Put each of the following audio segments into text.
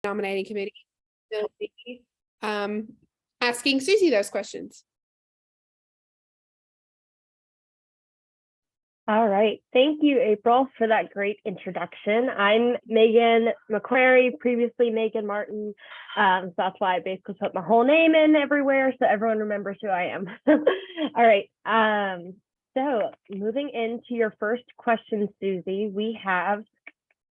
nominating committee will be asking Susie those questions. All right. Thank you, April, for that great introduction. I'm Megan McQuarrie, previously Megan Martin. So that's why I basically put my whole name in everywhere so everyone remembers who I am. All right. So moving into your first question, Susie, we have,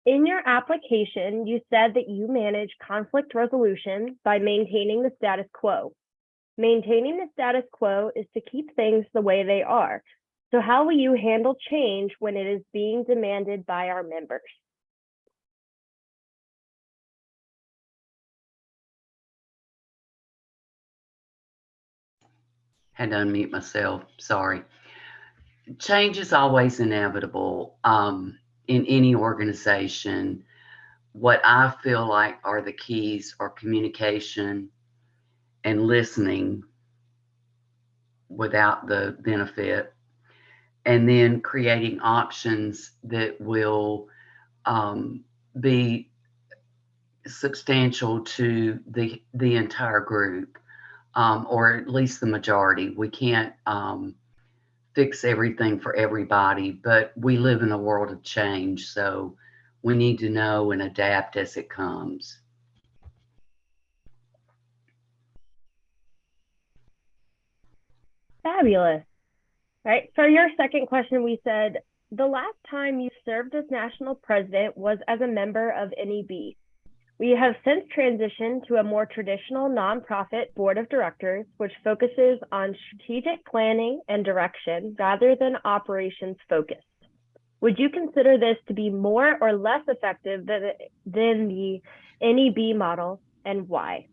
in your application, you said that you manage conflict resolution by maintaining the status quo. Maintaining the status quo is to keep things the way they are. So how will you handle change when it is being demanded by our members? Had to unmute myself, sorry. Change is always inevitable in any organization. What I feel like are the keys are communication and listening without the benefit, and then creating options that will be substantial to the entire group, or at least the majority. We can't fix everything for everybody, but we live in a world of change, so we need to know and adapt as it comes. Fabulous. All right, for your second question, we said, the last time you served as national president was as a member of NEB. We have since transitioned to a more traditional nonprofit board of directors, which focuses on strategic planning and direction rather than operations focused. Would you consider this to be more or less effective than the NEB model, and why?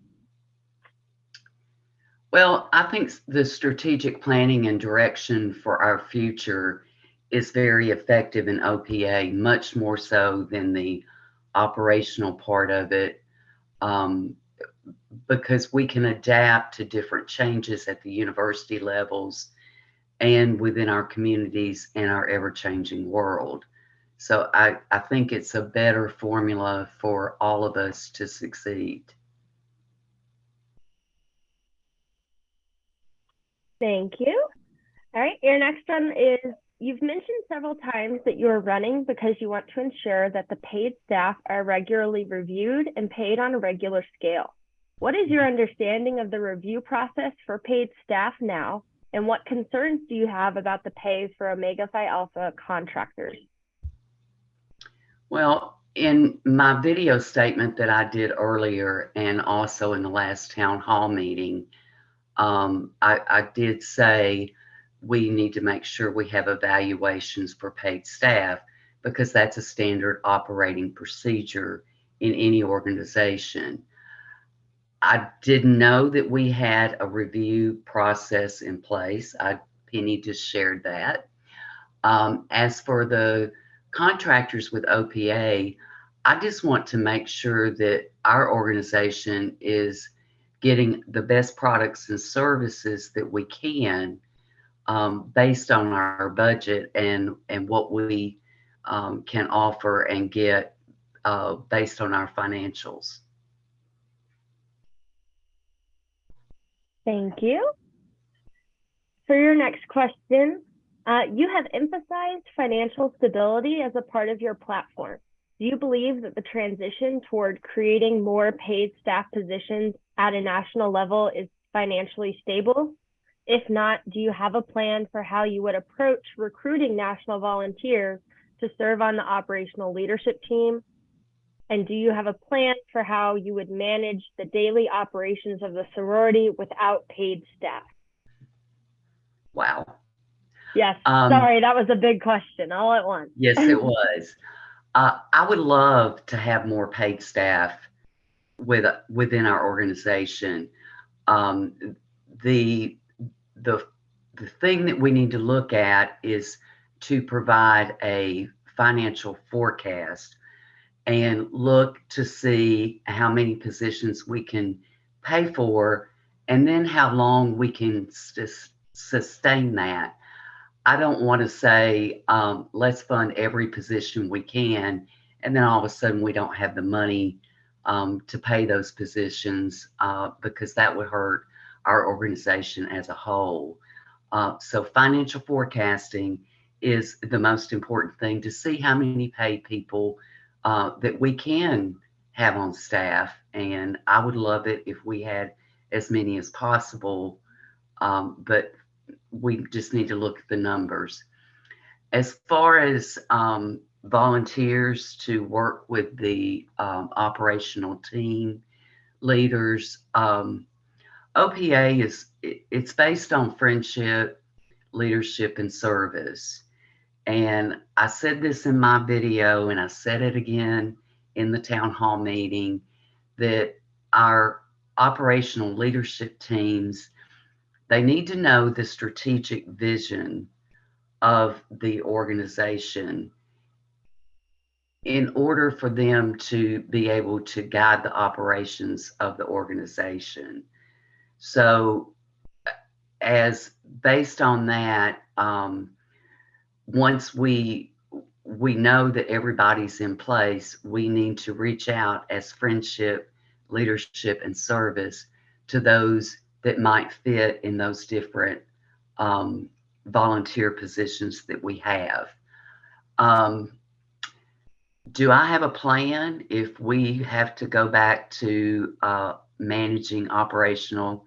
Well, I think the strategic planning and direction for our future is very effective in OPA, much more so than the operational part of it, because we can adapt to different changes at the university levels and within our communities and our ever-changing world. So I think it's a better formula for all of us to succeed. Thank you. All right, your next one is, you've mentioned several times that you are running because you want to ensure that the paid staff are regularly reviewed and paid on a regular scale. What is your understanding of the review process for paid staff now, and what concerns do you have about the pay for Omega Phi Alpha contractors? Well, in my video statement that I did earlier, and also in the last town hall meeting, I did say we need to make sure we have evaluations for paid staff, because that's a standard operating procedure in any organization. I didn't know that we had a review process in place. Penny just shared that. As for the contractors with OPA, I just want to make sure that our organization is getting the best products and services that we can, based on our budget and what we can offer and get based on our financials. Thank you. For your next question, you have emphasized financial stability as a part of your platform. Do you believe that the transition toward creating more paid staff positions at a national level is financially stable? If not, do you have a plan for how you would approach recruiting national volunteers to serve on the operational leadership team? And do you have a plan for how you would manage the daily operations of the sorority without paid staff? Wow. Yes, sorry, that was a big question all at once. Yes, it was. I would love to have more paid staff within our organization. The thing that we need to look at is to provide a financial forecast and look to see how many positions we can pay for, and then how long we can sustain that. I don't want to say, let's fund every position we can, and then all of a sudden we don't have the money to pay those positions because that would hurt our organization as a whole. So financial forecasting is the most important thing to see how many paid people that we can have on staff. And I would love it if we had as many as possible, but we just need to look at the numbers. As far as volunteers to work with the operational team leaders, OPA it's based on friendship, leadership, and service. And I said this in my video, and I said it again in the town hall meeting, that our operational leadership teams, they need to know the strategic vision of the organization in order for them to be able to guide the operations of the organization. So as based on that, once we know that everybody's in place, we need to reach out as friendship, leadership, and service to those that might fit in those different volunteer positions that we have. Do I have a plan if we have to go back to managing operational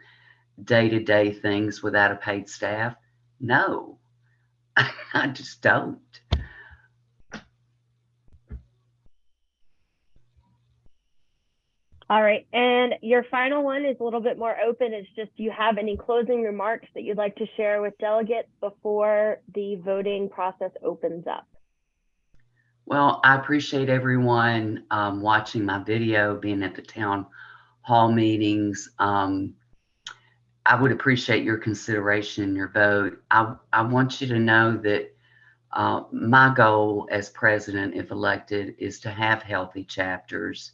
day-to-day things without a paid staff? No, I just don't. All right, and your final one is a little bit more open. It's just, do you have any closing remarks that you'd like to share with delegates before the voting process opens up? Well, I appreciate everyone watching my video, being at the town hall meetings. I would appreciate your consideration and your vote. I want you to know that my goal as president, if elected, is to have healthy chapters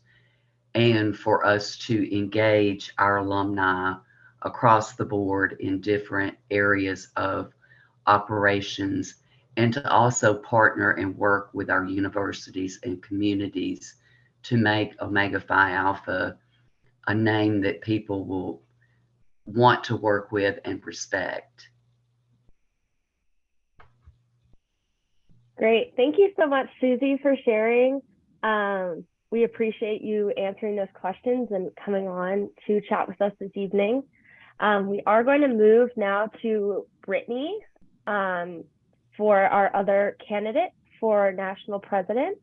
and for us to engage our alumni across the board in different areas of operations, and to also partner and work with our universities and communities to make Omega Phi Alpha a name that people will want to work with and respect. Great. Thank you so much, Susie, for sharing. We appreciate you answering those questions and coming on to chat with us this evening. We are going to move now to Brittany for our other candidate for national president.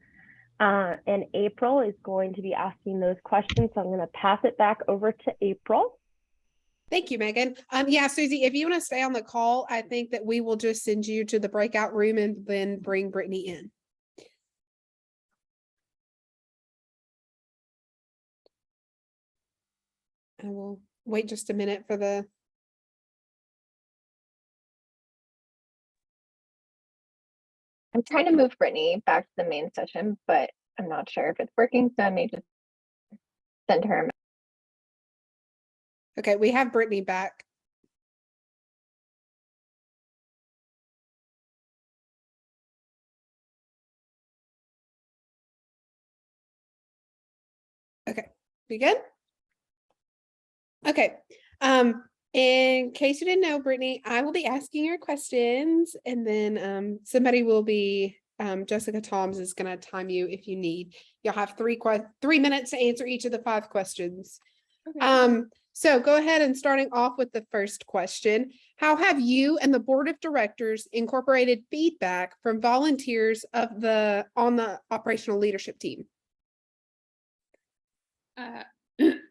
And April is going to be asking those questions. So I'm going to pass it back over to April. Thank you, Megan. Yeah, Susie, if you want to stay on the call, I think that we will just send you to the breakout room and then bring Brittany in. I will wait just a minute for the. I'm trying to move Brittany back to the main session, but I'm not sure if it's working, so I may just send her a message. Okay, we have Brittany back. Okay, we good? Okay. In case you didn't know, Brittany, I will be asking your questions, and then somebody will be Jessica Toms is going to time you if you need. You'll have 3 minutes to answer each of the 5 questions. Okay. So go ahead and starting off with the first question. How have you and the board of directors incorporated feedback from volunteers on the operational leadership team?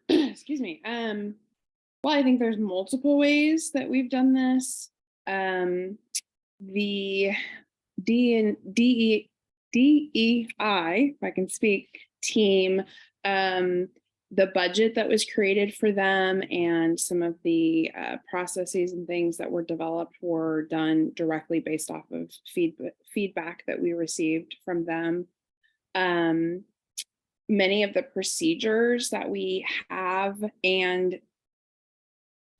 Excuse me. Well, I think there's multiple ways that we've done this. The DEI, if I can speak, team, the budget that was created for them and some of the processes and things that were developed were done directly based off of feedback that we received from them. Many of the procedures that we have and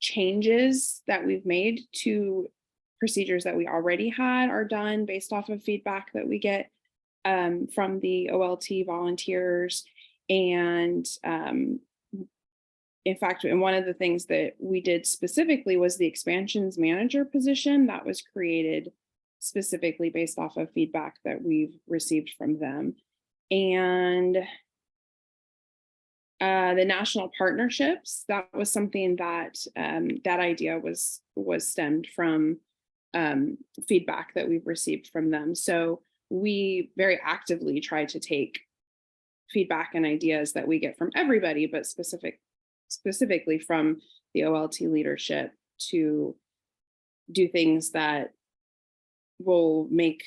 changes that we've made to procedures that we already had are done based off of feedback that we get from the OLT volunteers. And in fact, and one of the things that we did specifically was the expansions manager position that was created specifically based off of feedback that we've received from them. And the national partnerships, that was something that that idea was stemmed from feedback that we've received from them. So we very actively try to take feedback and ideas that we get from everybody, but specifically from the OLT leadership to do things that will make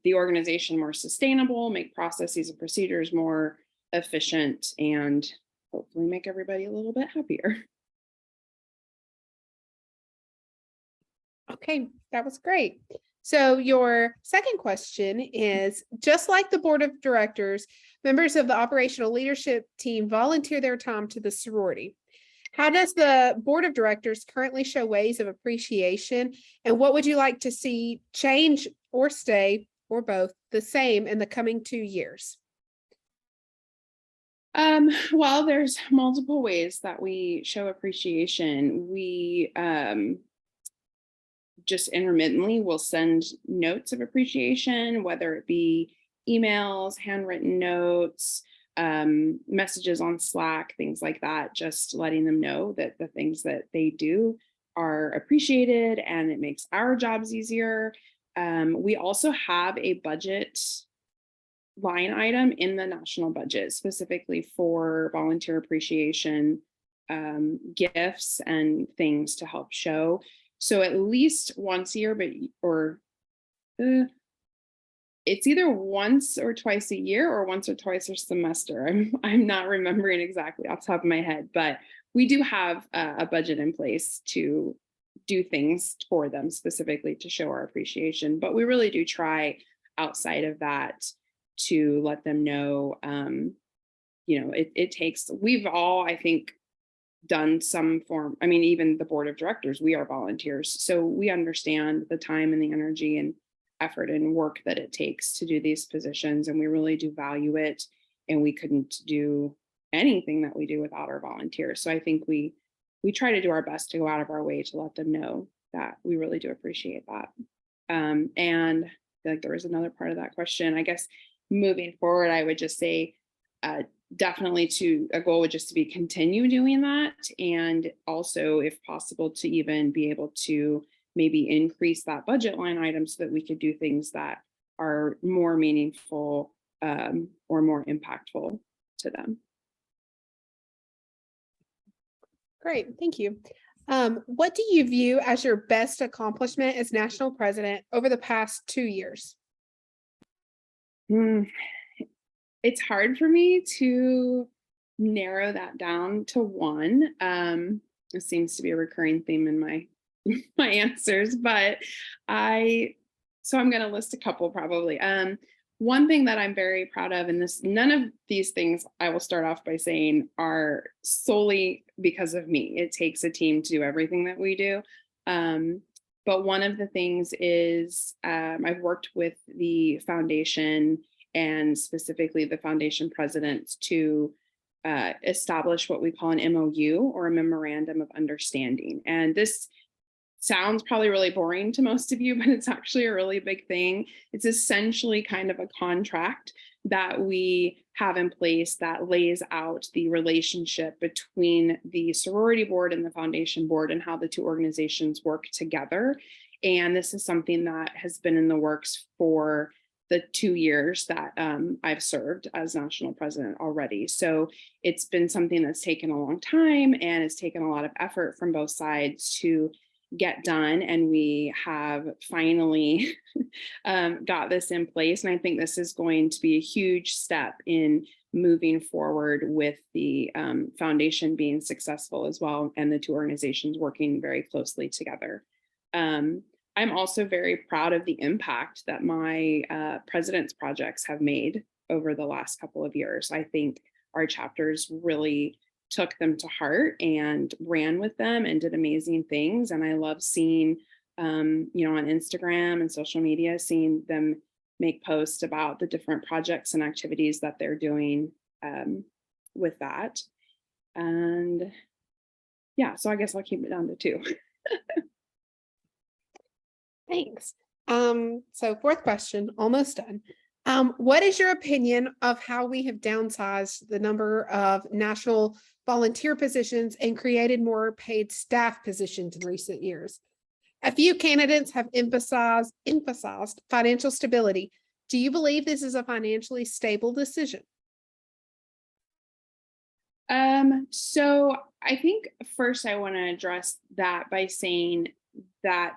the organization more sustainable, make processes and procedures more efficient, and hopefully make everybody a little bit happier. Okay, that was great. So your second question is, just like the board of directors, members of the operational leadership team volunteer their time to the sorority. How does the board of directors currently show ways of appreciation, and what would you like to see change or stay, or both, the same in the coming 2 years? Well, there's multiple ways that we show appreciation. We just intermittently will send notes of appreciation, whether it be emails, handwritten notes, messages on Slack, things like that, just letting them know that the things that they do are appreciated and it makes our jobs easier. We also have a budget line item in the national budget specifically for volunteer appreciation, gifts and things to help show. So at least once a year, it's either once or twice a year or once or twice a semester. I'm not remembering exactly off the top of my head, but we do have a budget in place to do things for them specifically to show our appreciation. But we really do try outside of that to let them know, it takes, we've all, I think, done some form, I mean, even the board of directors, we are volunteers. So we understand the time and the energy and effort and work that it takes to do these positions. And we really do value it. And we couldn't do anything that we do without our volunteers. So I think we try to do our best to go out of our way to let them know that we really do appreciate that. And I feel like there was another part of that question. I guess moving forward, I would just say, definitely a goal would just to be continue doing that. And also, if possible, to even be able to maybe increase that budget line item so that we could do things that are more meaningful or more impactful to them. Great, thank you. What do you view as your best accomplishment as national president over the past 2 years? It's hard for me to narrow that down to one. It seems to be a recurring theme in my my answers, but I'm going to list a couple probably. One thing that I'm very proud of, and none of these things I will start off by saying are solely because of me. It takes a team to do everything that we do. But one of the things is I've worked with the foundation and specifically the foundation president to establish what we call an MOU, or a memorandum of understanding. And this sounds probably really boring to most of you, but it's actually a really big thing. It's essentially kind of a contract that we have in place that lays out the relationship between the sorority board and the foundation board and how the two organizations work together. And this is something that has been in the works for the 2 years that I've served as national president already. So it's been something that's taken a long time, and it's taken a lot of effort from both sides to get done. And we have finally got this in place. And I think this is going to be a huge step in moving forward with the foundation being successful as well, and the two organizations working very closely together. I'm also very proud of the impact that my president's projects have made over the last couple of years. I think our chapters really took them to heart and ran with them and did amazing things. And I love seeing, on Instagram and social media, seeing them make posts about the different projects and activities that they're doing with that. And yeah, so I guess I'll keep it down to 2. Thanks. So fourth question, almost done. What is your opinion of how we have downsized the number of national volunteer positions and created more paid staff positions in recent years? A few candidates have emphasized financial stability. Do you believe this is a financially stable decision? So I think first I want to address that by saying that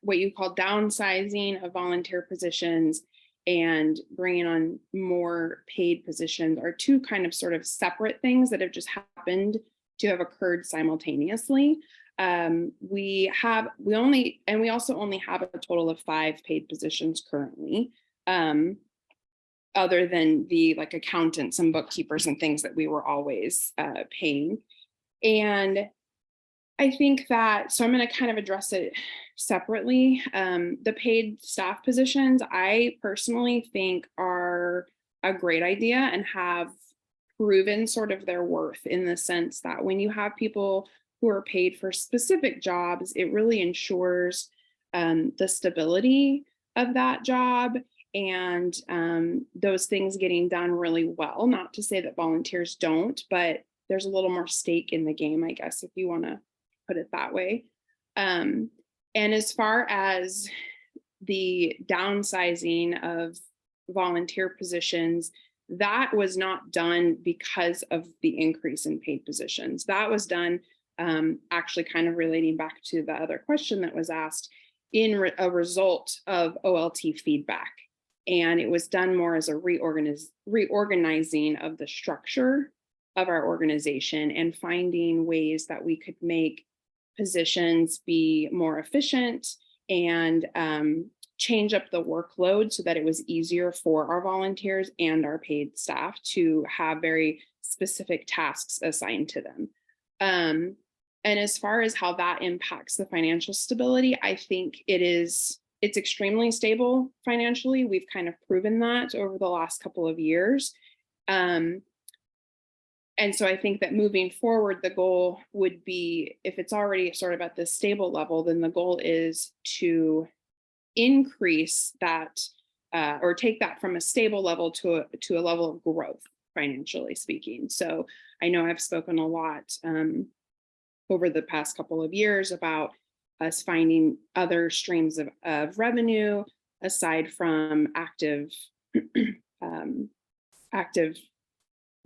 what you call downsizing of volunteer positions and bringing on more paid positions are 2 kind of sort of separate things that have just happened to have occurred simultaneously. We also only have a total of 5 paid positions currently, other than the like accountants and bookkeepers and things that we were always paying. And I think that, so I'm going to kind of address it separately. The paid staff positions, I personally think are a great idea and have proven sort of their worth, in the sense that when you have people who are paid for specific jobs, it really ensures the stability of that job and those things getting done really well. Not to say that volunteers don't, but there's a little more stake in the game, I guess, if you want to put it that way. And as far as the downsizing of volunteer positions, that was not done because of the increase in paid positions. That was done, actually kind of relating back to the other question that was asked, in a result of OLT feedback. And it was done more as a reorganizing of the structure of our organization and finding ways that we could make positions be more efficient and change up the workload so that it was easier for our volunteers and our paid staff to have very specific tasks assigned to them. And as far as how that impacts the financial stability, I think it's extremely stable financially. We've kind of proven that over the last couple of years. And so I think that moving forward, the goal would be, if it's already sort of at this stable level, then the goal is to increase that or take that from a stable level to a level of growth, financially speaking. So I know I've spoken a lot over the past couple of years about us finding other streams of revenue aside from active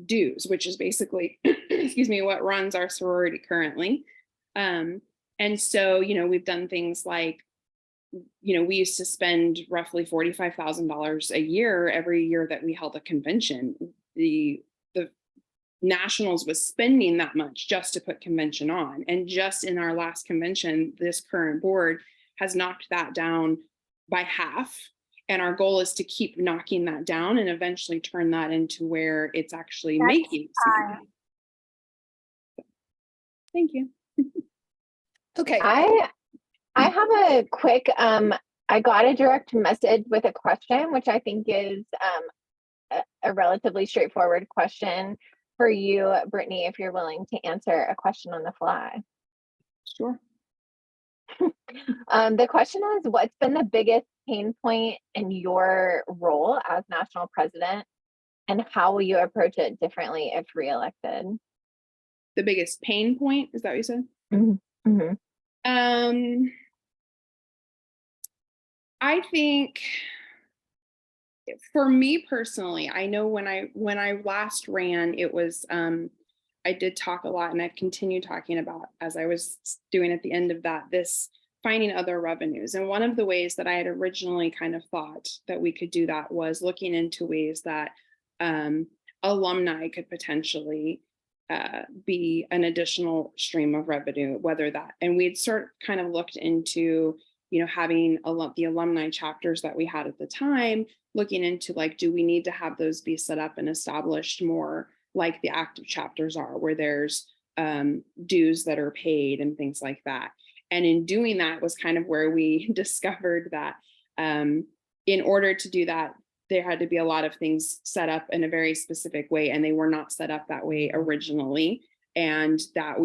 dues, which is basically, excuse me, what runs our sorority currently. And so, we've done things like, we used to spend roughly $45,000 a year every year that we held a convention. The Nationals was spending that much just to put convention on. And just in our last convention, this current board has knocked that down by half. And our goal is to keep knocking that down and eventually turn that into where it's actually making money. Thank you. Okay. I have a quick, I got a direct message with a question, which I think is a relatively straightforward question for you, Brittany, if you're willing to answer a question on the fly. Sure. The question is, what's been the biggest pain point in your role as national president, and how will you approach it differently if reelected? The biggest pain point, is that what you said? Mm-hmm. Mm-hmm. I think for me personally, I know when I last ran, it was I did talk a lot, and I've continued talking about, as I was doing at the end of that, this finding other revenues. And one of the ways that I had originally kind of thought that we could do that was looking into ways that alumni could potentially be an additional stream of revenue, whether that, and we'd kind of looked into, having the alumni chapters that we had at the time, looking into like, do we need to have those be set up and established more like the active chapters are, where there's dues that are paid and things like that. And in doing that was kind of where we discovered that in order to do that, there had to be a lot of things set up in a very specific way, and they were not set up that way originally. And that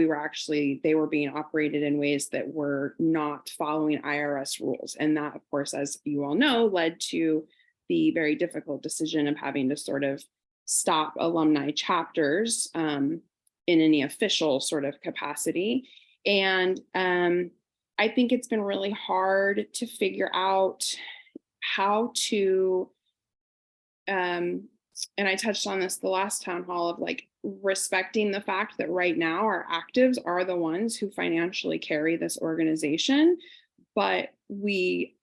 they were being operated in ways that were not following IRS rules. And that, of course, as you all know, led to the very difficult decision of having to sort of stop alumni chapters in any official sort of capacity. And I think it's been really hard to figure out how to, and I touched on this the last town hall, of like respecting the fact that right now our actives are the ones who financially carry this organization, but we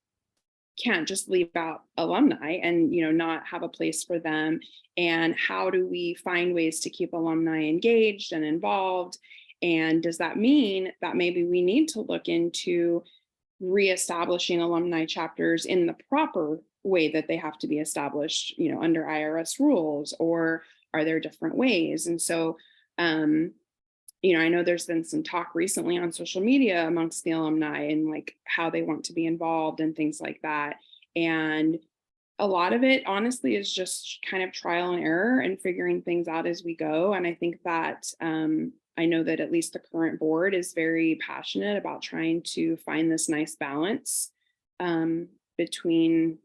can't just leave out alumni and, you know, not have a place for them. And how do we find ways to keep alumni engaged and involved? And does that mean that maybe we need to look into reestablishing alumni chapters in the proper way that they have to be established, you know, under IRS rules, or are there different ways? And so, you know, I know there's been some talk recently on social media amongst the alumni and like how they want to be involved and things like that. And a lot of it, honestly, is just kind of trial and error and figuring things out as we go. And I think that I know that at least the current board is very passionate about trying to find this nice balance between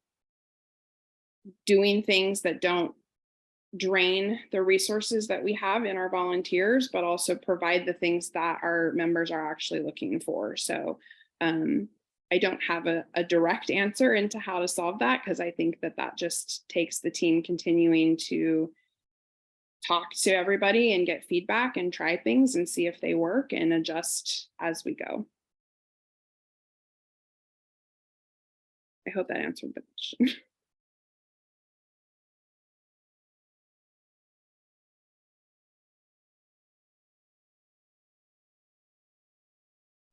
doing things that don't drain the resources that we have in our volunteers, but also provide the things that our members are actually looking for. So I don't have a direct answer into how to solve that, because I think that that just takes the team continuing to talk to everybody and get feedback and try things and see if they work and adjust as we go. I hope that answered the question.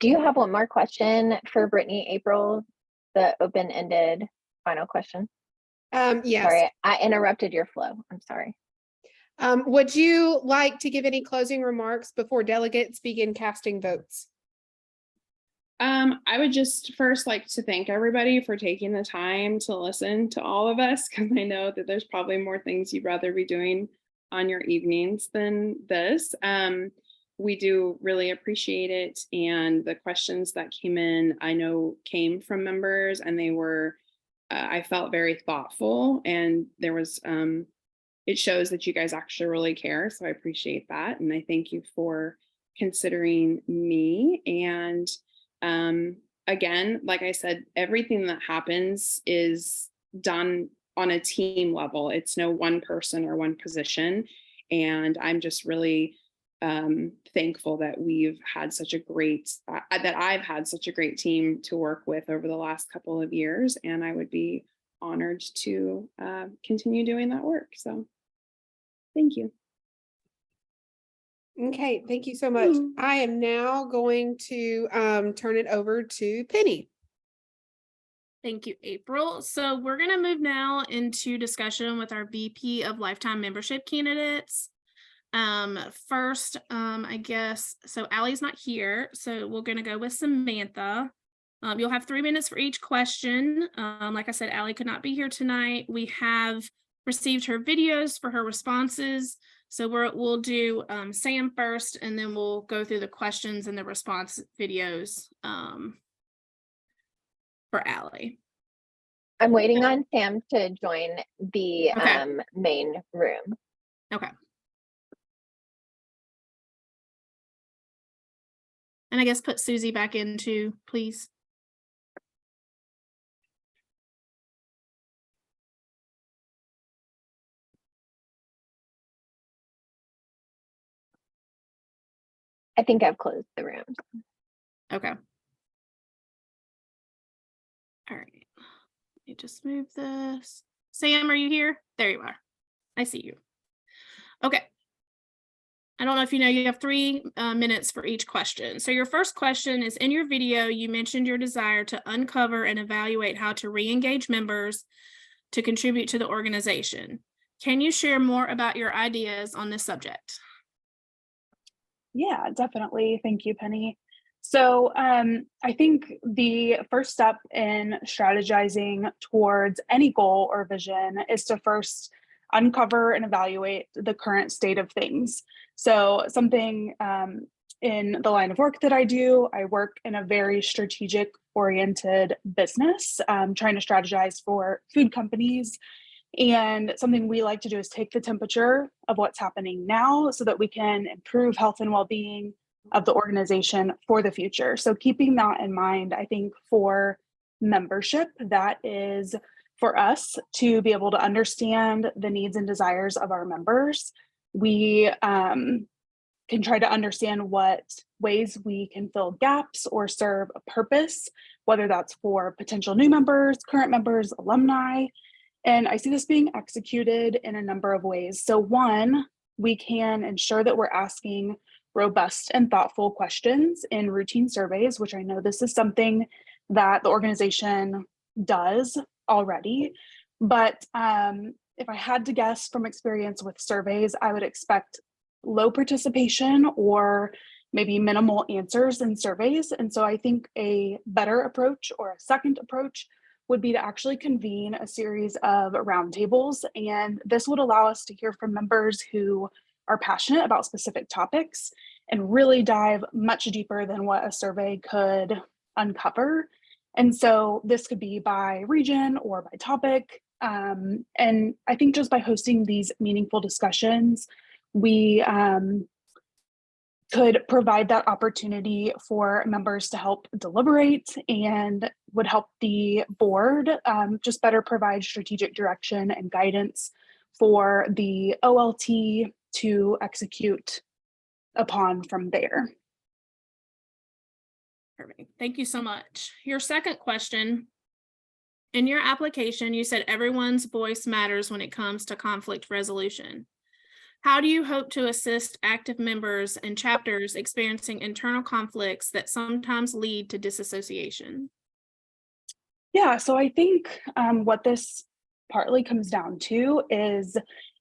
Do you have one more question for Brittany, April? The open-ended final question? Yes. Sorry, I interrupted your flow. I'm sorry. Would you like to give any closing remarks before delegates begin casting votes? I would just first like to thank everybody for taking the time to listen to all of us, because I know that there's probably more things you'd rather be doing on your evenings than this. We do really appreciate it. And the questions that came in, I know came from members, and they were, I felt very thoughtful, and there was, it shows that you guys actually really care. So I appreciate that. And I thank you for considering me. And again, like I said, everything that happens is done on a team level. It's no one person or one position. And I'm just really thankful that we've had such a great, that I've had such a great team to work with over the last couple of years. And I would be honored to continue doing that work. So thank you. Okay, thank you so much. I am now going to turn it over to Penny. Thank you, April. So we're going to move now into discussion with our VP of Lifetime Membership candidates. First, I guess, so Allie's not here, so we're going to go with Samantha. You'll have 3 minutes for each question. Like I said, Allie could not be here tonight. We have received her videos for her responses. So we'll do Sam first, and then we'll go through the questions and the response videos for Allie. I'm waiting on Sam to join the Okay. Main room. Okay. And I guess put Susie back in too, please. I think I've closed the room. Okay. All right. Let me just move this. Sam, are you here? There you are. I see you. Okay. I don't know if you know, you have 3 minutes for each question. So your first question is, in your video, you mentioned your desire to uncover and evaluate how to re-engage members to contribute to the organization. Can you share more about your ideas on this subject? Yeah, definitely. Thank you, Penny. So I think the first step in strategizing towards any goal or vision is to first uncover and evaluate the current state of things. So something in the line of work that I do, I work in a very strategic oriented business, trying to strategize for food companies. And something we like to do is take the temperature of what's happening now so that we can improve health and well-being of the organization for the future. So keeping that in mind, I think for membership, that is for us to be able to understand the needs and desires of our members. We can try to understand what ways we can fill gaps or serve a purpose, whether that's for potential new members, current members, alumni. And I see this being executed in a number of ways. So one, we can ensure that we're asking robust and thoughtful questions in routine surveys, which I know this is something that the organization does already. But if I had to guess from experience with surveys, I would expect low participation or maybe minimal answers in surveys. And so I think a better approach or a second approach would be to actually convene a series of roundtables. And this would allow us to hear from members who are passionate about specific topics and really dive much deeper than what a survey could uncover. And so this could be by region or by topic. And I think just by hosting these meaningful discussions, we could provide that opportunity for members to help deliberate and would help the board just better provide strategic direction and guidance for the OLT to execute upon from there. Perfect. Thank you so much. Your second question. In your application, you said everyone's voice matters when it comes to conflict resolution. How do you hope to assist active members and chapters experiencing internal conflicts that sometimes lead to disassociation? Yeah, so I think what this partly comes down to is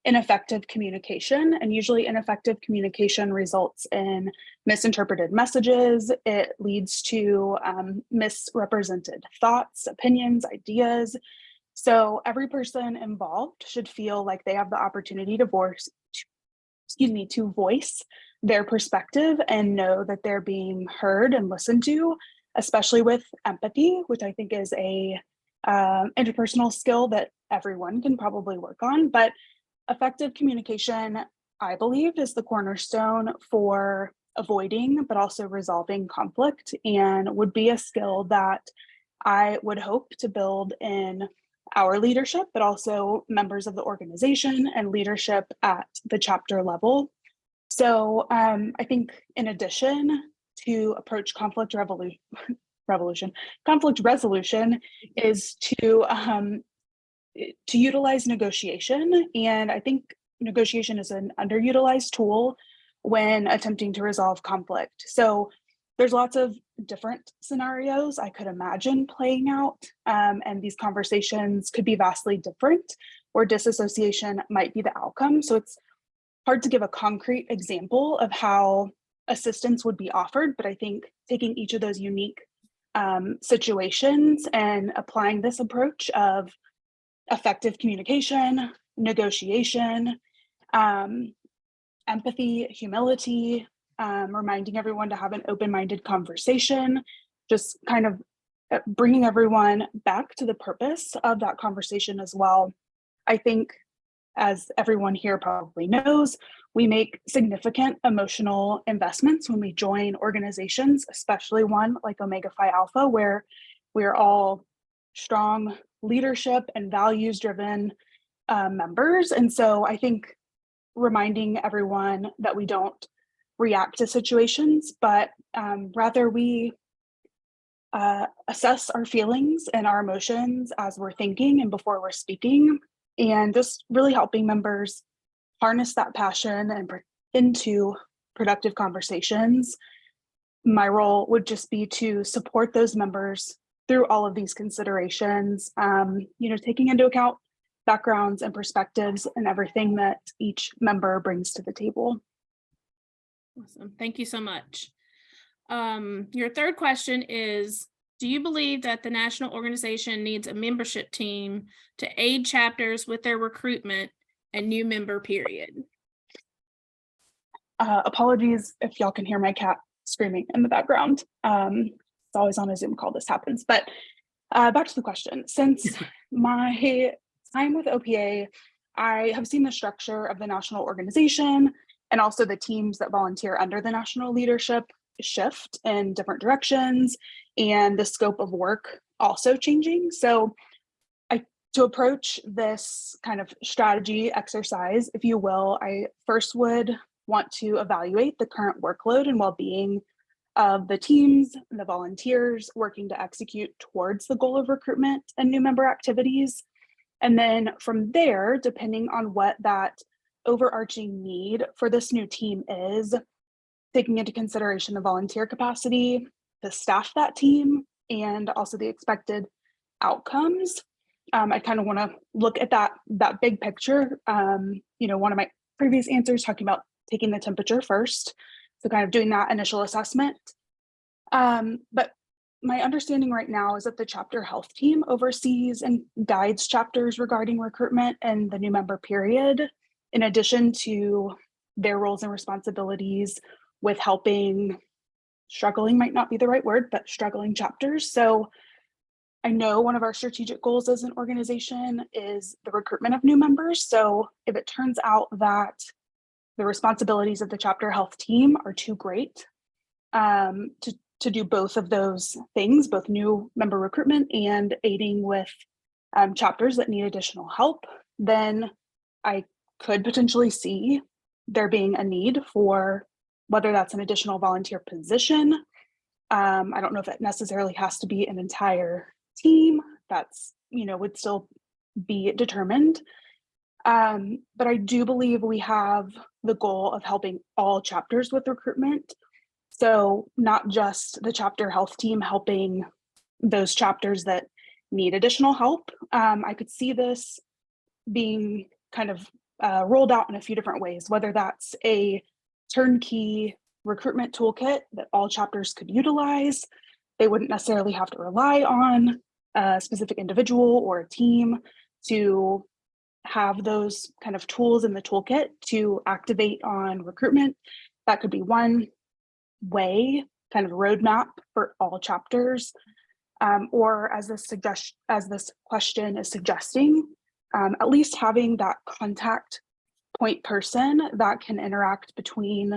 ineffective communication, and usually ineffective communication results in misinterpreted messages. It leads to misrepresented thoughts, opinions, ideas. So every person involved should feel like they have the opportunity to voice their perspective and know that they're being heard and listened to, especially with empathy, which I think is a interpersonal skill that everyone can probably work on. But effective communication, I believe, is the cornerstone for avoiding but also resolving conflict, and would be a skill that I would hope to build in our leadership, but also members of the organization and leadership at the chapter level. So I think in addition to approach conflict resolution is to utilize negotiation. And I think negotiation is an underutilized tool when attempting to resolve conflict. So there's lots of different scenarios I could imagine playing out, and these conversations could be vastly different, where disassociation might be the outcome. So it's hard to give a concrete example of how assistance would be offered, but I think taking each of those unique situations and applying this approach of effective communication, negotiation, empathy, humility, reminding everyone to have an open-minded conversation, just kind of bringing everyone back to the purpose of that conversation as well. I think, as everyone here probably knows, we make significant emotional investments when we join organizations, especially one like Omega Phi Alpha, where we're all strong leadership and values-driven members. And so I think reminding everyone that we don't react to situations, but rather we assess our feelings and our emotions as we're thinking and before we're speaking, and just really helping members harness that passion and into productive conversations. My role would just be to support those members through all of these considerations, taking into account backgrounds and perspectives and everything that each member brings to the table. Awesome. Thank you so much. Your third question is, do you believe that the national organization needs a membership team to aid chapters with their recruitment and new member period? Apologies if y'all can hear my cat screaming in the background. It's always on a Zoom call this happens, but back to the question. Since my time with OPA, I have seen the structure of the national organization and also the teams that volunteer under the national leadership shift in different directions, and the scope of work also changing. So to approach this kind of strategy exercise, if you will, I first would want to evaluate the current workload and well-being of the teams and the volunteers working to execute towards the goal of recruitment and new member activities. And then from there, depending on what that overarching need for this new team is, taking into consideration the volunteer capacity, the staff that team, and also the expected outcomes. I kind of want to look at that big picture. One of my previous answers talking about taking the temperature first, so kind of doing that initial assessment. But my understanding right now is that the chapter health team oversees and guides chapters regarding recruitment and the new member period, in addition to their roles and responsibilities with helping struggling might not be the right word, but struggling chapters. So I know one of our strategic goals as an organization is the recruitment of new members. So if it turns out that the responsibilities of the chapter health team are too great to do both of those things, both new member recruitment and aiding with chapters that need additional help, then I could potentially see there being a need for whether that's an additional volunteer position. I don't know if it necessarily has to be an entire team. That's, would still be determined. But I do believe we have the goal of helping all chapters with recruitment. So not just the chapter health team helping those chapters that need additional help. I could see this being kind of rolled out in a few different ways, whether that's a turnkey recruitment toolkit that all chapters could utilize. They wouldn't necessarily have to rely on a specific individual or a team to have those kind of tools in the toolkit to activate on recruitment. That could be one way, kind of roadmap for all chapters, or as this question is suggesting, at least having that contact point person that can interact between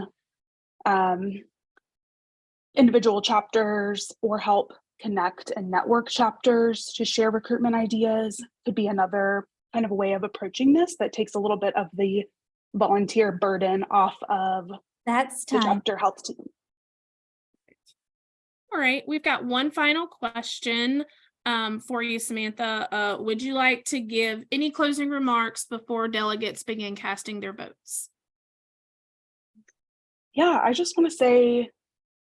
individual chapters or help connect and network chapters to share recruitment ideas could be another kind of way of approaching this that takes a little bit of the volunteer burden off of the chapter health team. All right, we've got one final question for you, Samantha. Would you like to give any closing remarks before delegates begin casting their votes? Yeah, I just want to say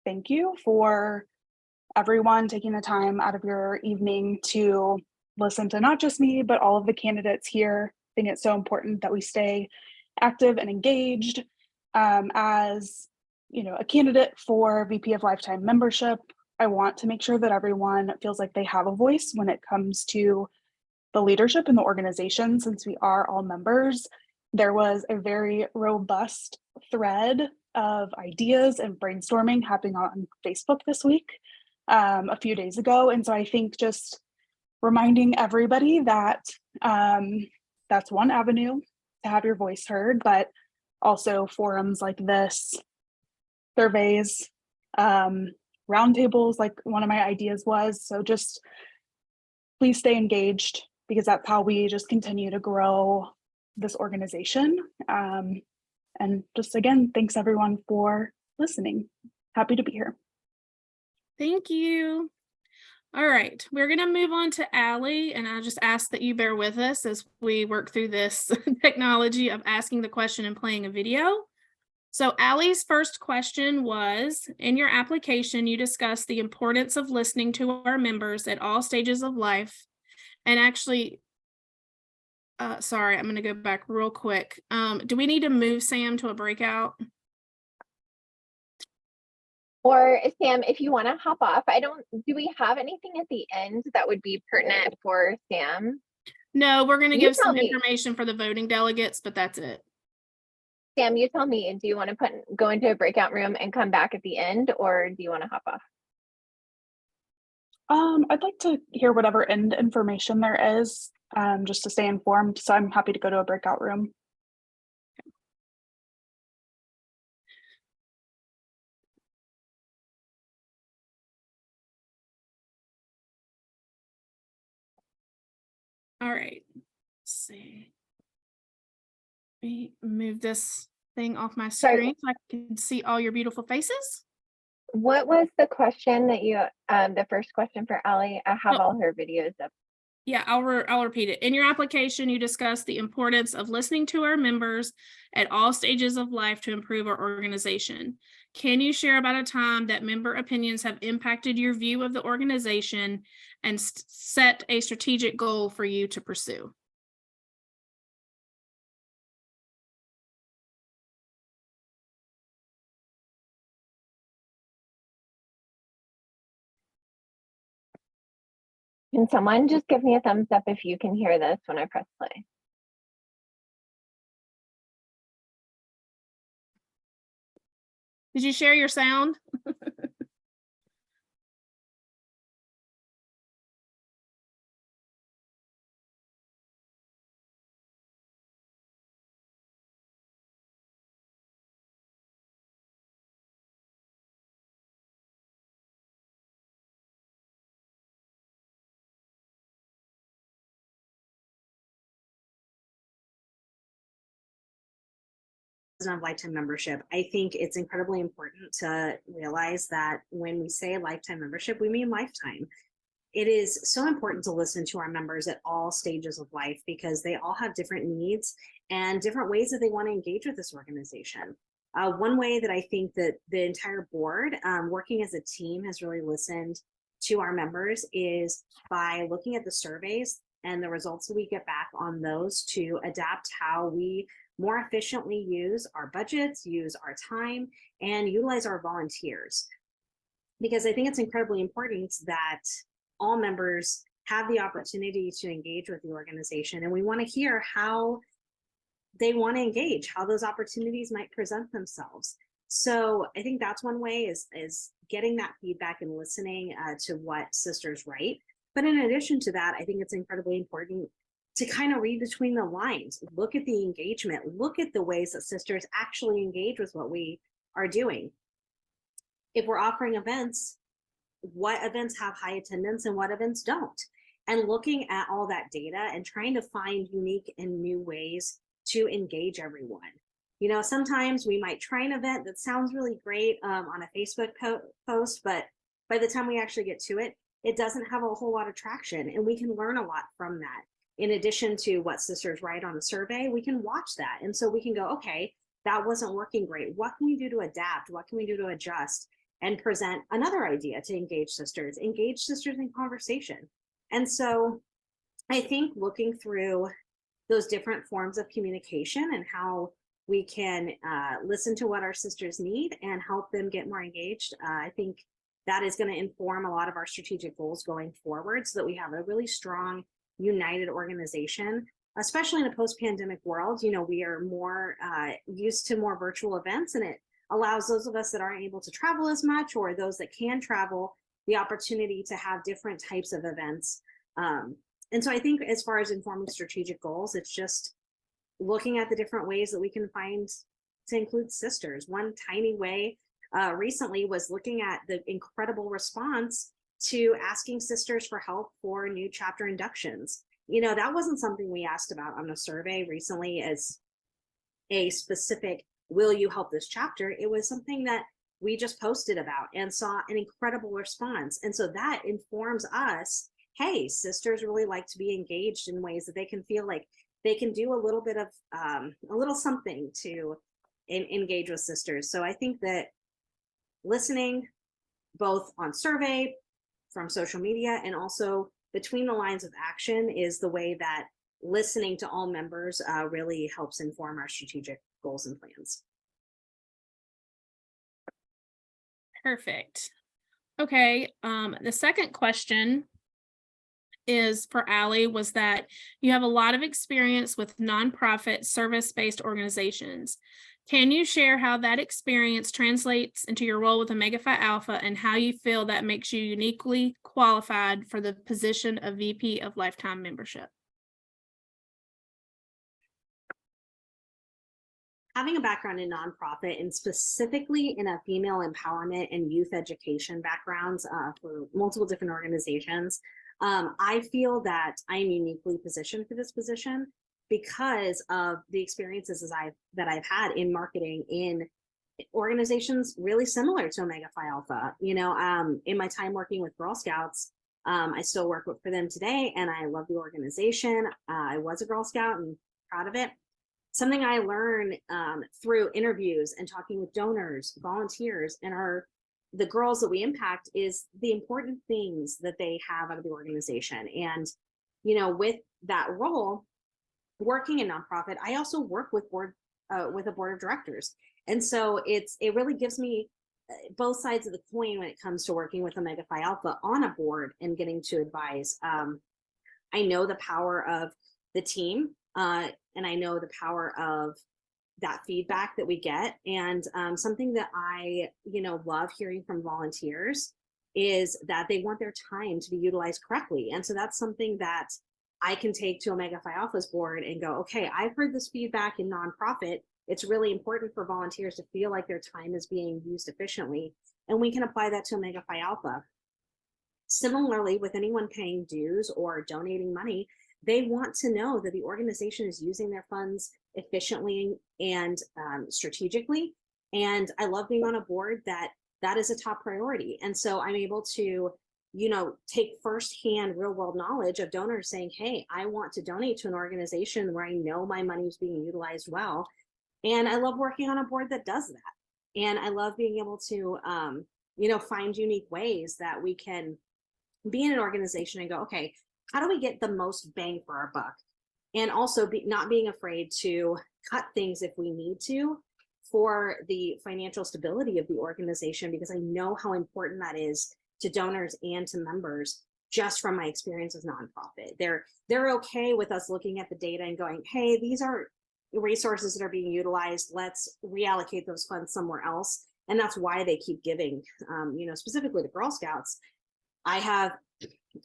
thank you for everyone taking the time out of your evening to listen to not just me, but all of the candidates here. I think it's so important that we stay active and engaged. As a candidate for VP of Lifetime Membership, I want to make sure that everyone feels like they have a voice when it comes to the leadership in the organization. Since we are all members, there was a very robust thread of ideas and brainstorming happening on Facebook this week, a few days ago. And so I think just reminding everybody that that's one avenue to have your voice heard, but also forums like this, surveys, roundtables, like one of my ideas was. So just please stay engaged, because that's how we just continue to grow this organization. And just again, thanks everyone for listening. Happy to be here. Thank you. All right, we're going to move on to Allie, and I just ask that you bear with us as we work through this technology of asking the question and playing a video. So Allie's first question was, in your application, you discussed the importance of listening to our members at all stages of life. And actually, sorry, I'm going to go back real quick. Do we need to move Sam to a breakout? Or Sam, if you want to hop off, do we have anything at the end that would be pertinent for Sam? No, we're going to You give tell some me. information for the voting delegates, but that's it. Sam, you tell me, do you want to go into a breakout room and come back at the end, or do you want to hop off? I'd like to hear whatever end information there is, just to stay informed. So I'm happy to go to a breakout room. All right. Let's see. Let me move this thing off my screen so I can see all your beautiful faces. What was the question that you, the first question for Allie? I have all her videos up. Yeah, I'll repeat it. In your application, you discuss the importance of listening to our members at all stages of life to improve our organization. Can you share about a time that member opinions have impacted your view of the organization and set a strategic goal for you to pursue? Can someone just give me a thumbs up if you can hear this when I press play? Did you share your sound? Of lifetime membership, I think it's incredibly important to realize that when we say lifetime membership, we mean lifetime. It is so important to listen to our members at all stages of life because they all have different needs and different ways that they want to engage with this organization. One way that I think that the entire board, working as a team, has really listened to our members is by looking at the surveys and the results that we get back on those to adapt how we more efficiently use our budgets, use our time, and utilize our volunteers. Because I think it's incredibly important that all members have the opportunity to engage with the organization, and we want to hear how they want to engage, how those opportunities might present themselves. So I think that's one way is getting that feedback and listening to what sisters write. But in addition to that, I think it's incredibly important to kind of read between the lines, look at the engagement, look at the ways that sisters actually engage with what we are doing. If we're offering events, what events have high attendance and what events don't? And looking at all that data and trying to find unique and new ways to engage everyone. You know, sometimes we might try an event that sounds really great on a Facebook post, but by the time we actually get to it, it doesn't have a whole lot of traction, and we can learn a lot from that. In addition to what sisters write on a survey, we can watch that. And so we can go, okay, that wasn't working great. What can we do to adapt? What can we do to adjust and present another idea to engage sisters in conversation? And so I think looking through those different forms of communication and how we can listen to what our sisters need and help them get more engaged, I think that is going to inform a lot of our strategic goals going forward so that we have a really strong, united organization, especially in a post-pandemic world. You know, we are more used to more virtual events, and it allows those of us that aren't able to travel as much, or those that can travel, the opportunity to have different types of events. And so I think as far as informing strategic goals, it's just looking at the different ways that we can find to include sisters. One tiny way recently was looking at the incredible response to asking sisters for help for new chapter inductions. You know, that wasn't something we asked about on a survey recently as a specific, will you help this chapter? It was something that we just posted about and saw an incredible response. And so that informs us, hey, sisters really like to be engaged in ways that they can feel like they can do a little bit of, a little something to engage with sisters. So I think that listening both on survey, from social media, and also between the lines of action is the way that listening to all members really helps inform our strategic goals and plans. Perfect. Okay, the second question is for Allie, was that you have a lot of experience with nonprofit service-based organizations. Can you share how that experience translates into your role with Omega Phi Alpha and how you feel that makes you uniquely qualified for the position of VP of Lifetime Membership? Having a background in nonprofit and specifically in a female empowerment and youth education backgrounds for multiple different organizations, I feel that I am uniquely positioned for this position because of the experiences that I've had in marketing in organizations really similar to Omega Phi Alpha. You know, in my time working with Girl Scouts, I still work for them today, and I love the organization. I was a Girl Scout and proud of it. Something I learned through interviews and talking with donors, volunteers, and the girls that we impact is the important things that they have out of the organization. And, you know, with that role, working in nonprofit, I also work with a board of directors. And so it really gives me both sides of the coin when it comes to working with Omega Phi Alpha on a board and getting to advise. I know the power of the team, and I know the power of that feedback that we get. And something that I, love hearing from volunteers is that they want their time to be utilized correctly. And so that's something that I can take to Omega Phi Alpha's board and go, okay, I've heard this feedback in nonprofit. It's really important for volunteers to feel like their time is being used efficiently. And we can apply that to Omega Phi Alpha. Similarly, with anyone paying dues or donating money, they want to know that the organization is using their funds efficiently and strategically. And I love being on a board that is a top priority. And so I'm able to, take firsthand real world knowledge of donors saying, hey, I want to donate to an organization where I know my money is being utilized well. And I love working on a board that does that. And I love being able to, find unique ways that we can be in an organization and go, okay, how do we get the most bang for our buck? And also not being afraid to cut things if we need to for the financial stability of the organization, because I know how important that is to donors and to members, just from my experience as nonprofit. They're okay with us looking at the data and going, hey, these are resources that are being utilized. Let's reallocate those funds somewhere else. And that's why they keep giving, specifically to Girl Scouts. I have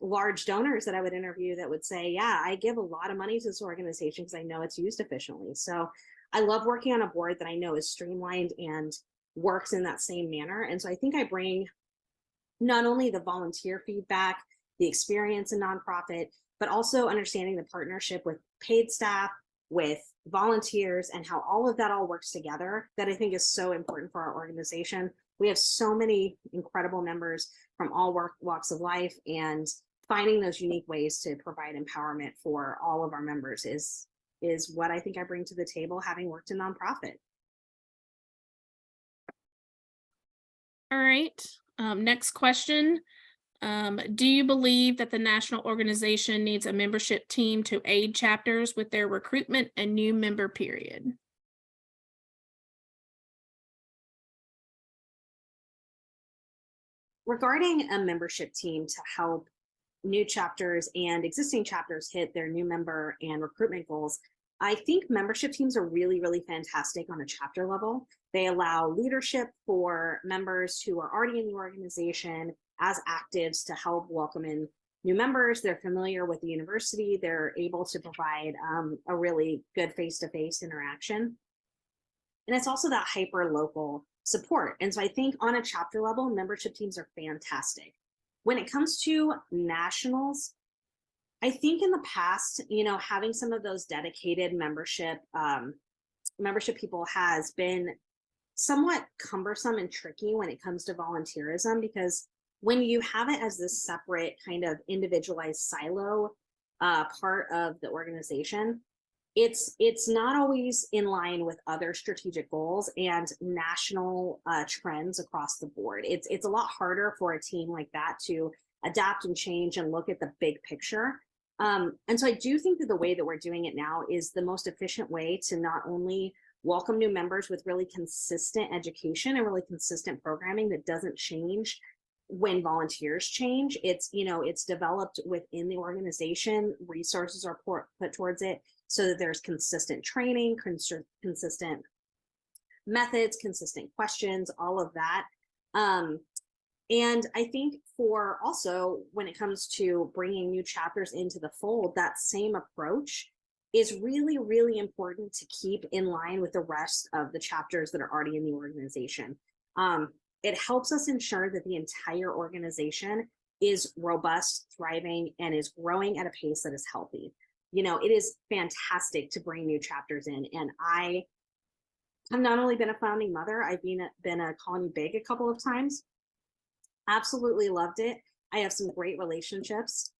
large donors that I would interview that would say, yeah, I give a lot of money to this organization because I know it's used efficiently. So I love working on a board that I know is streamlined and works in that same manner. And so I think I bring not only the volunteer feedback, the experience in nonprofit, but also understanding the partnership with paid staff, with volunteers, and how all of that all works together, that I think is so important for our organization. We have so many incredible members from all walks of life, and finding those unique ways to provide empowerment for all of our members is what I think I bring to the table, having worked in nonprofit. All right. Next question. Do you believe that the national organization needs a membership team to aid chapters with their recruitment and new member period? Regarding a membership team to help new chapters and existing chapters hit their new member and recruitment goals, I think membership teams are really, really fantastic on a chapter level. They allow leadership for members who are already in the organization as actives to help welcome in new members. They're familiar with the university. They're able to provide a really good face-to-face interaction. And it's also that hyper-local support. And so I think on a chapter level, membership teams are fantastic. When it comes to nationals, I think in the past, having some of those dedicated membership people has been somewhat cumbersome and tricky when it comes to volunteerism, because when you have it as this separate kind of individualized silo part of the organization, it's not always in line with other strategic goals and national trends across the board. It's a lot harder for a team like that to adapt and change and look at the big picture. And so I do think that the way that we're doing it now is the most efficient way to not only welcome new members with really consistent education and really consistent programming that doesn't change when volunteers change. It's, you know, it's developed within the organization, resources are put towards it so that there's consistent training, consistent methods, consistent questions, all of that. And I think for also when it comes to bringing new chapters into the fold, that same approach is really, really important to keep in line with the rest of the chapters that are already in the organization. It helps us ensure that the entire organization is robust, thriving, and is growing at a pace that is healthy. You know, it is fantastic to bring new chapters in. And I have not only been a founding mother, I've been a Colony Big a couple of times. Absolutely loved it. I have some great relationships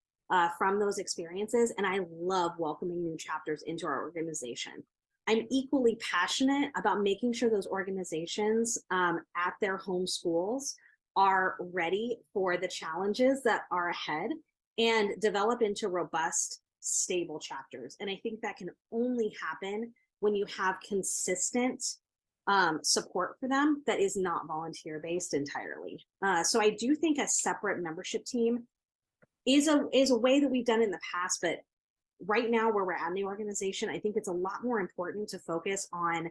from those experiences, and I love welcoming new chapters into our organization. I'm equally passionate about making sure those organizations at their home schools are ready for the challenges that are ahead and develop into robust, stable chapters. And I think that can only happen when you have consistent support for them that is not volunteer based entirely. So I do think a separate membership team is a way that we've done it in the past, but right now where we're at in the organization, I think it's a lot more important to focus on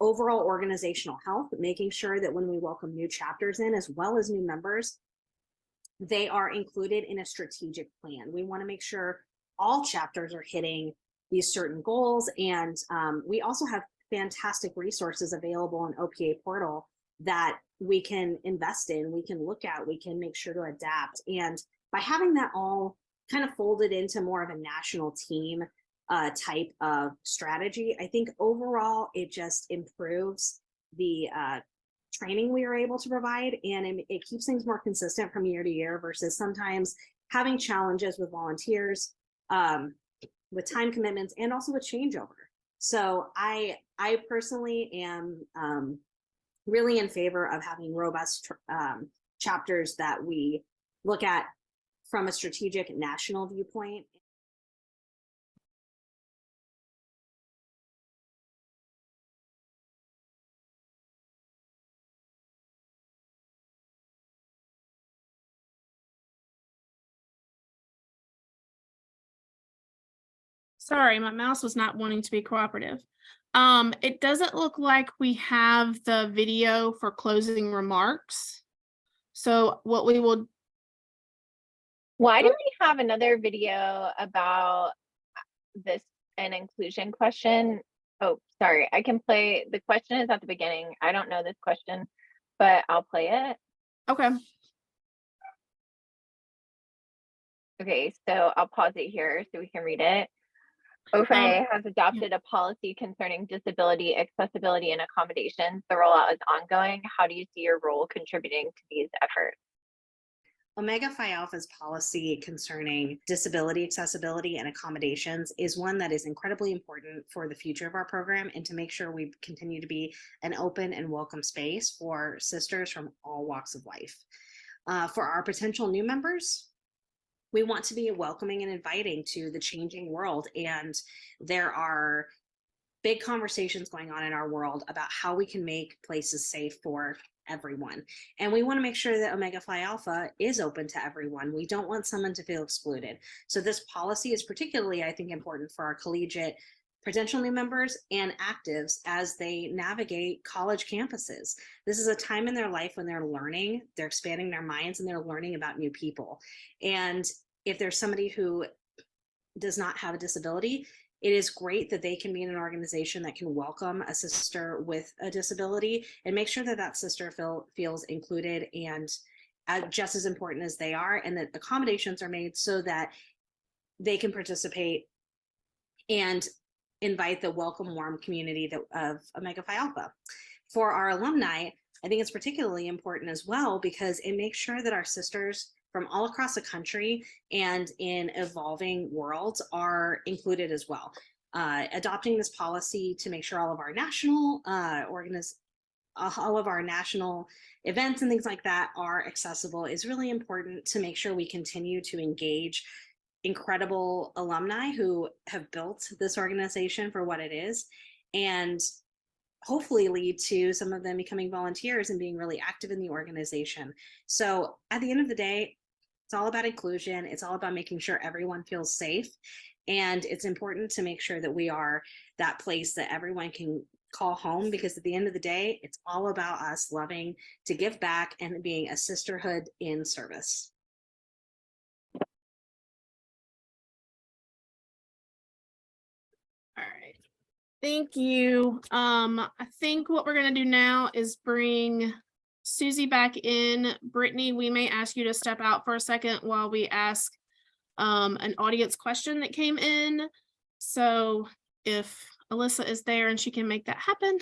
overall organizational health, making sure that when we welcome new chapters in, as well as new members, they are included in a strategic plan. We want to make sure all chapters are hitting these certain goals. And we also have fantastic resources available in OPA portal that we can invest in, we can look at, we can make sure to adapt. And by having that all kind of folded into more of a national team type of strategy, I think overall it just improves the training we are able to provide, and it keeps things more consistent from year to year versus sometimes having challenges with volunteers, with time commitments, and also with changeover. So I personally am really in favor of having robust chapters that we look at from a strategic national viewpoint. Sorry, my mouse was not wanting to be cooperative. It doesn't look like we have the video for closing remarks. So what we will. Why do we have another video about this, an inclusion question? Oh, sorry, I can play, the question is at the beginning. I don't know this question, but I'll play it. Okay. Okay, so I'll pause it here so we can read it. OFA has adopted a policy concerning disability, accessibility, and accommodations. The rollout is ongoing. How do you see your role contributing to these efforts? Omega Phi Alpha's policy concerning disability, accessibility, and accommodations is one that is incredibly important for the future of our program and to make sure we continue to be an open and welcome space for sisters from all walks of life. For our potential new members, we want to be welcoming and inviting to the changing world. And there are big conversations going on in our world about how we can make places safe for everyone. And we want to make sure that Omega Phi Alpha is open to everyone. We don't want someone to feel excluded. So this policy is particularly, I think, important for our collegiate potential new members and actives as they navigate college campuses. This is a time in their life when they're learning, they're expanding their minds, and they're learning about new people. And if there's somebody who does not have a disability, it is great that they can be in an organization that can welcome a sister with a disability and make sure that that sister feels included and just as important as they are, and that accommodations are made so that they can participate and invite the welcome, warm community of Omega Phi Alpha. For our alumni, I think it's particularly important as well because it makes sure that our sisters from all across the country and in evolving worlds are included as well. Adopting this policy to make sure all of our national all of our national events and things like that are accessible is really important to make sure we continue to engage incredible alumni who have built this organization for what it is, and hopefully lead to some of them becoming volunteers and being really active in the organization. So at the end of the day, it's all about inclusion. It's all about making sure everyone feels safe. And it's important to make sure that we are that place that everyone can call home, because at the end of the day, it's all about us loving to give back and being a sisterhood in service. All right. Thank you. I think what we're gonna do now is bring Susie back in. Brittany, we may ask you to step out for a second while we ask an audience question that came in. So if Alyssa is there and she can make that happen.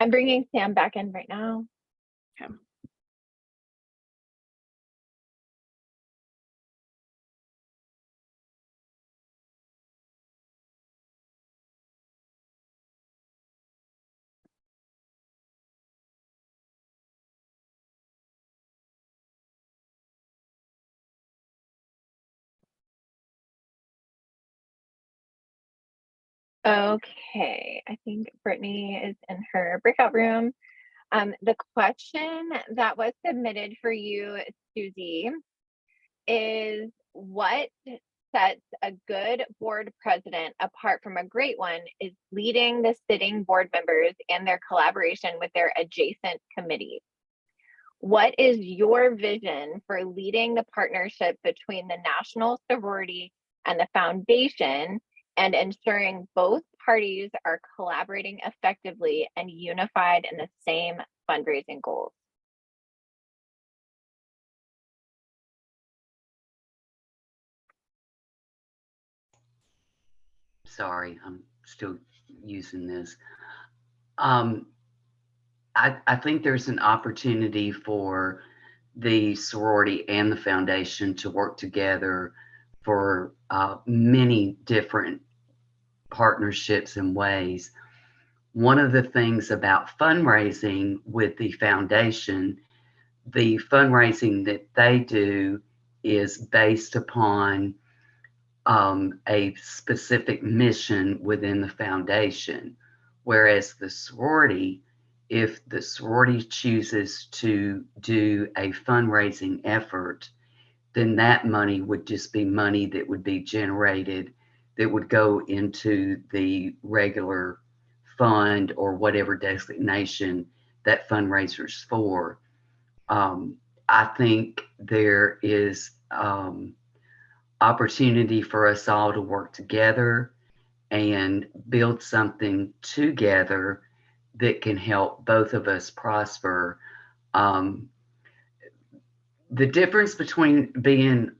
I'm bringing Sam back in right now. Okay. Okay, I think Brittany is in her breakout room. The question that was submitted for you, Susie, is what sets a good board president apart from a great one is leading the sitting board members and their collaboration with their adjacent committees. What is your vision for leading the partnership between the National Sorority and the Foundation and ensuring both parties are collaborating effectively and unified in the same fundraising goals? Sorry, I'm still using this. I think there's an opportunity for the sorority and the foundation to work together for many different partnerships and ways. One of the things about fundraising with the foundation, the fundraising that they do is based upon a specific mission within the foundation. Whereas the sorority, if the sorority chooses to do a fundraising effort, then that money would just be money that would be generated that would go into the regular fund or whatever designation that fundraiser's for. I think there is opportunity for us all to work together and build something together that can help both of us prosper. The difference between being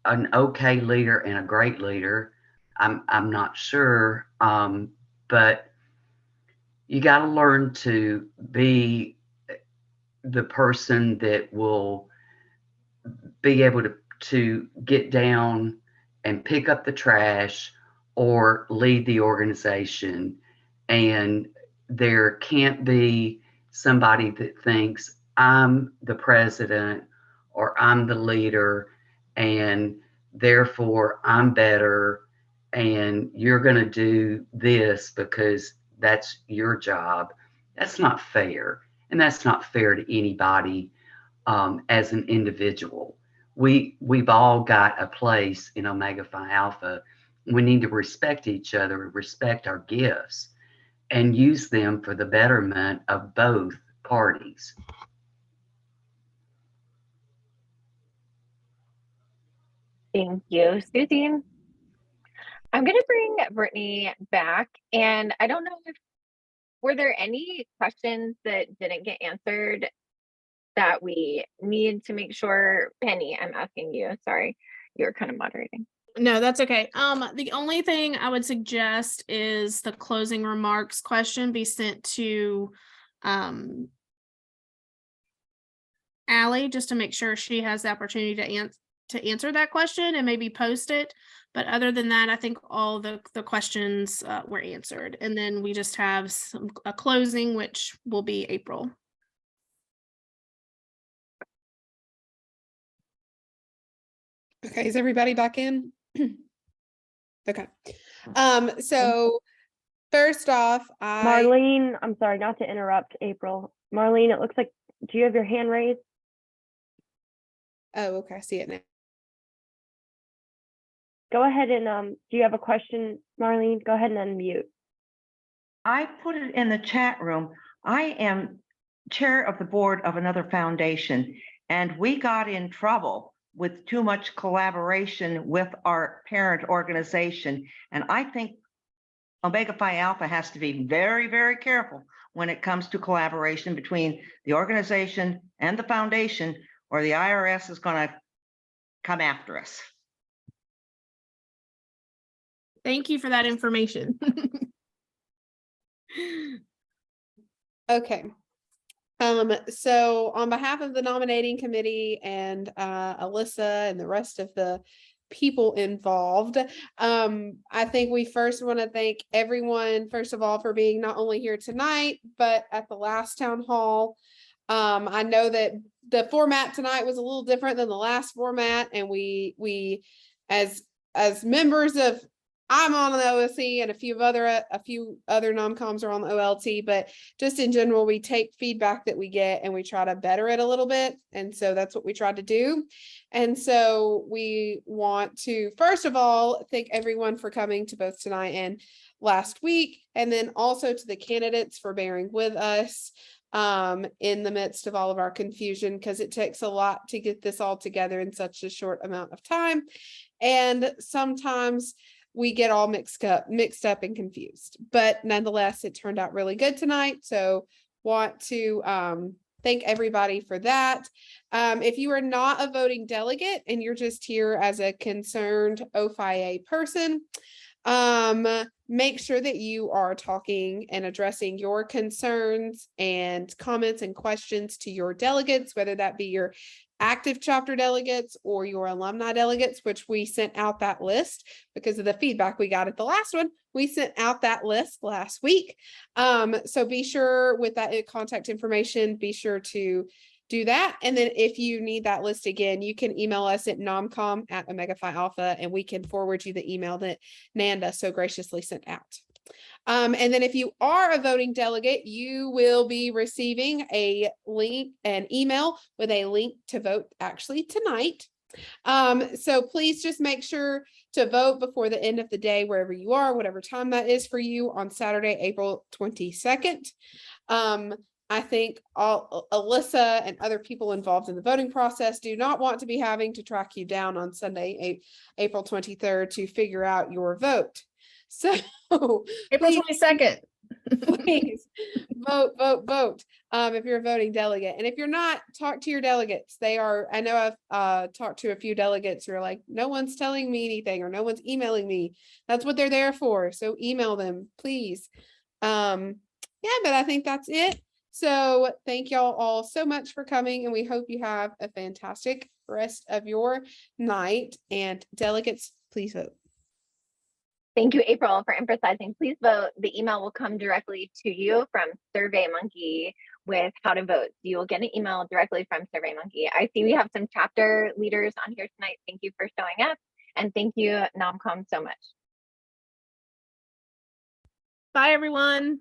an okay leader and a great leader, I'm not sure, but you got to learn to be the person that will be able to get down and pick up the trash or lead the organization. And there can't be somebody that thinks I'm the president or I'm the leader and therefore I'm better and you're going to do this because that's your job. That's not fair. And that's not fair to anybody as an individual. We've all got a place in Omega Phi Alpha. We need to respect each other, respect our gifts, and use them for the betterment of both parties. Thank you, Susie. I'm going to bring Brittany back, and I don't know if were there any questions that didn't get answered that we need to make sure. Penny, I'm asking you. Sorry, you were kind of moderating. No, that's okay. The only thing I would suggest is the closing remarks question be sent to Allie, just to make sure she has the opportunity to answer that question and maybe post it. But other than that, I think all the questions were answered. And then we just have a closing, which will be April. Okay, is everybody back in? Okay. So first off, Marlene, I'm sorry, not to interrupt, April. Marlene, it looks like, do you have your hand raised? oh, okay, I see it now. Go ahead and, do you have a question, Marlene? Go ahead and unmute. I put it in the chat room. I am chair of the board of another foundation, and we got in trouble with too much collaboration with our parent organization. And I think Omega Phi Alpha has to be very, very careful when it comes to collaboration between the organization and the foundation, or the IRS is going to come after us. Thank you for that information. Okay. So on behalf of the nominating committee and Alyssa and the rest of the people involved, I think we first want to thank everyone, first of all, for being not only here tonight, but at the last town hall. I know that the format tonight was a little different than the last format, and we as members of, I'm on the OLC and a few other non-coms are on the OLT, but just in general, we take feedback that we get and we try to better it a little bit. And so that's what we tried to do. And so we want to, first of all, thank everyone for coming to both tonight and last week, and then also to the candidates for bearing with us in the midst of all of our confusion, because it takes a lot to get this all together in such a short amount of time. And sometimes we get all mixed up and confused, but nonetheless, it turned out really good tonight. So want to thank everybody for that. If you are not a voting delegate and you're just here as a concerned OFIA person, make sure that you are talking and addressing your concerns and comments and questions to your delegates, whether that be your active chapter delegates or your alumni delegates, which we sent out that list because of the feedback we got at the last one. We sent out that list last week. So be sure with that contact information, be sure to do that. And then if you need that list again, you can email us at nomcom@Omega Phi Alpha, and we can forward you the email that Nanda so graciously sent out. And then if you are a voting delegate, you will be receiving an email with a link to vote actually tonight. So please just make sure to vote before the end of the day, wherever you are, whatever time that is for you, on Saturday, April 22nd. I think Alyssa and other people involved in the voting process do not want to be having to track you down on Sunday, April 23rd to figure out your vote. So April 22nd. Please vote. If you're a voting delegate, and if you're not, talk to your delegates. I know I've talked to a few delegates who are like, no one's telling me anything, or no one's emailing me. That's what they're there for. So email them, please. Yeah, but I think that's it. So thank y'all all so much for coming, and we hope you have a fantastic rest of your night. And delegates, please vote. Thank you, April, for emphasizing. Please vote. The email will come directly to you from SurveyMonkey with how to vote. You will get an email directly from SurveyMonkey. I see we have some chapter leaders on here tonight. Thank you for showing up, and thank you, NomCom, so much. Bye, everyone.